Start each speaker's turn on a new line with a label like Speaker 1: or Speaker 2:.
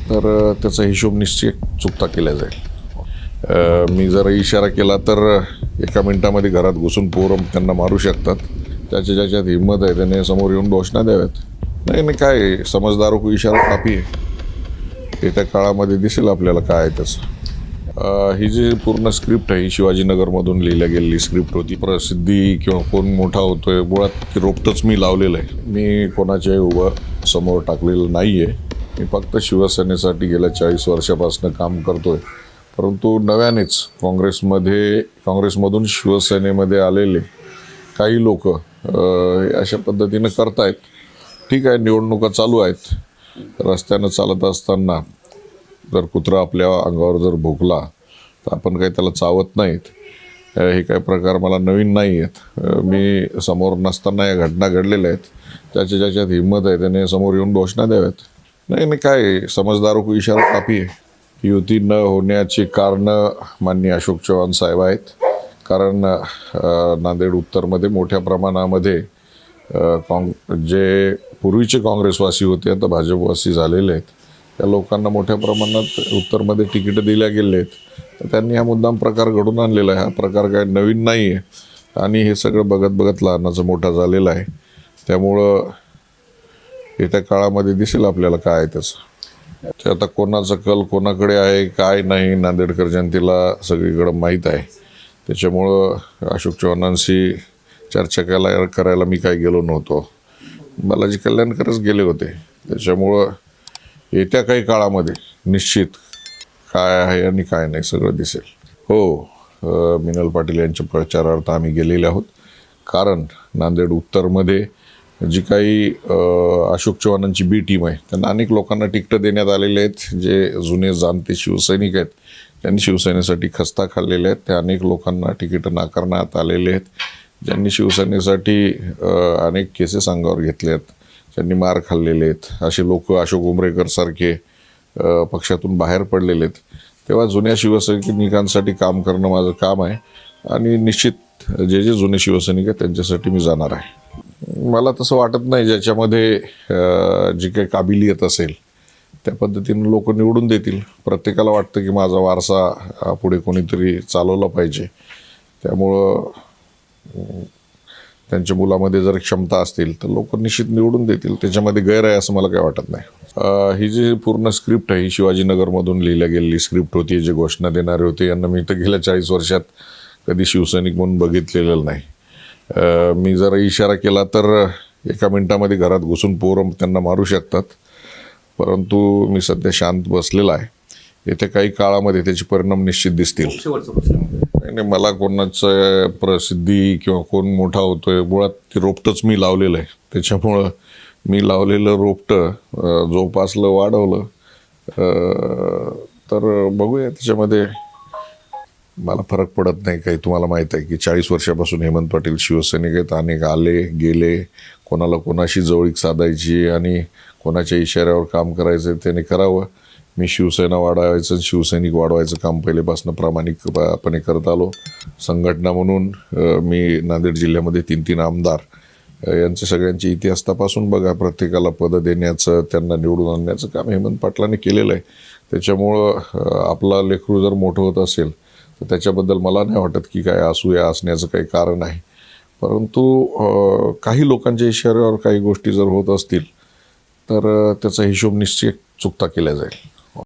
Speaker 1: तर त्याचा हिशोब निश्चित चुकता केला जाईल। मी जर इशारा केला तर एका मिनिटामध्ये घरात घुसून पोरं त्यांना मारू शकतात। ज्याच्यात हिंमत आहे त्याने समोर येऊन घोषणा द्याव्यात। नाही काय समजदारों को इशारा काफी आहे। येत्या काळामध्ये दिसेल आपल्याला काय आहे त्याचं। ही जी पूर्ण स्क्रिप्ट आहे ही शिवाजीनगरमधून लिहिल्या गेलेली स्क्रिप्ट होती। प्रसिद्धी किंवा कोण मोठा होतोय मुळात रोपटच मी लावलेलं आहे। मी कोणाच्याही उभं समोर टाकलेलं नाही आहे। मी फक्त शिवसेनेसाठी गेल्या 40 वर्षापासून काम करतोय। परंतु नव्यानेच काँग्रेसमधून शिवसेनेमध्ये आलेले काही लोक अशा पद्धतीने करतायत। ठीक आहे, निवडणुका चालू आहेत। रस्त्यानं चालत असताना जर कुत्रा आपल्या अंगावर जर भोकला तर आपण काही त्याला चावत नाहीत। हे काही प्रकार मला नवीन नाही आहेत। मी समोर नसताना या घटना घडलेल्या आहेत। ज्याच्यात हिंमत आहे त्याने समोर येऊन घोषणा द्याव्यात। नाही काय समजदारों को इशारा काफी आहे। युती न होण्याची कारणं माननीय अशोक चव्हाण साहेब आहेत। कारण नांदेड उत्तरमध्ये मोठ्या प्रमाणामध्ये जे पूर्वीचे काँग्रेसवासी होते आता भाजपवासी झालेले आहेत। त्या लोकांना मोठ्या प्रमाणात उत्तरमध्ये तिकीटं दिल्या गेले आहेत। तर त्यांनी हा मुद्दाम प्रकार घडून आणलेला आहे। हा प्रकार काय नवीन नाही आहे आणि हे सगळं बघत लहानाचं मोठा झालेला आहे। त्यामुळं येत्या काळामध्ये दिसेल आपल्याला काय आहे त्याचं। ते आता कोणाचा कल कोणाकडे आहे काय नाही नांदेडकर जनतेला सगळीकडं माहीत आहे। त्याच्यामुळं अशोक चव्हाणांशी चर्चा करायला मी काय गेलो नव्हतो। बालाजी कल्याणकरच गेले होते। त्याच्यामुळं येत्या काही काळामध्ये निश्चित काय आहे आणि काय नाही सगळं दिसेल। हो, मिनल पाटील यांच्या प्रचारार्थ आम्ही गेलेले आहोत। कारण नांदेड उत्तरमध्ये जी काही अशोक चव्हाणांची बी टीम आहे त्यांना अनेक लोकांना तिकीटं देण्यात आलेले आहेत। जे जुने जाणते शिवसैनिक आहेत त्यांनी शिवसेनेसाठी खस्ता खाल्लेले आहेत। त्या अनेक लोकांना तिकीटं नाकारण्यात आलेले आहेत। ज्यांनी शिवसेनेसाठी अनेक केसेस अंगावर घेतले आहेत, ज्यांनी मार खाल्लेले आहेत, असे लोक अशोक उमरेकर सारखे पक्षातून बाहेर पडलेले आहेत। तेव्हा जुन्या शिवसैनिकांसाठी काम करणं माझं काम आहे आणि निश्चित जे जुने शिवसैनिक आहेत त्यांच्यासाठी मी जाणार आहे। मला तसं वाटत नाही ज्याच्यामध्ये जी काही काबिलियत असेल त्या पद्धतीने लोक निवडून देतील। प्रत्येकाला वाटतं की माझा वारसा पुढे कोणीतरी चालवला पाहिजे। त्यामुळं त्यांच्या मुलामध्ये जर क्षमता असतील तर लोक निश्चित निवडून देतील। त्याच्यामध्ये गैर आहे असं मला काही वाटत नाही। ही जी पूर्ण स्क्रिप्ट आहे ही शिवाजीनगरमधून लिहिल्या गेलेली स्क्रिप्ट होती। जे घोषणा देणारे होते यांना मी तर गेल्या 40 वर्षात कधी शिवसैनिक म्हणून बघितलेलं नाही। मी जर इशारा केला तर एका मिनिटामध्ये घरात घुसून पोरं त्यांना मारू शकतात। परंतु मी सध्या शांत बसलेला आहे। येत्या काही काळामध्ये त्याचे परिणाम निश्चित दिसतील। नाही मला कोणाचं प्रसिद्धी किंवा कोण मोठा होतोय मुळात ते रोपटच मी लावलेलं आहे। त्याच्यामुळं मी लावलेलं रोपटं जोपासलं वाढवलं तर बघूया त्याच्यामध्ये मला फरक पडत नाही काही। तुम्हाला माहीत आहे की 40 वर्षापासून हेमंत पाटील शिवसैनिक आहेत। अनेक आले गेले, कोणाला कोणाशी जवळीक साधायची आणि कोणाच्या इशाऱ्यावर काम करायचं त्याने करावं। मी शिवसेना वाढवायचं शिवसैनिक वाढवायचं काम पहिलेपासून प्रामाणिकपणे करत आलो। संघटना म्हणून मी नांदेड जिल्ह्यामध्ये 3 आमदार यांचे सगळ्यांचे इतिहास तपासून बघा। प्रत्येकाला पदं देण्याचं त्यांना निवडून आणण्याचं काम हेमंत पाटलांनी केलेलं आहे। त्याच्यामुळं आपला लेकरू जर मोठं होत असेल तर त्याच्याबद्दल मला नाही वाटत की काय असूया असण्याचं काही कारण आहे। परंतु काही लोकांच्या इशाऱ्यावर काही गोष्टी जर होत असतील तर त्याचा हिशोब निश्चित चुकता केला जाईल।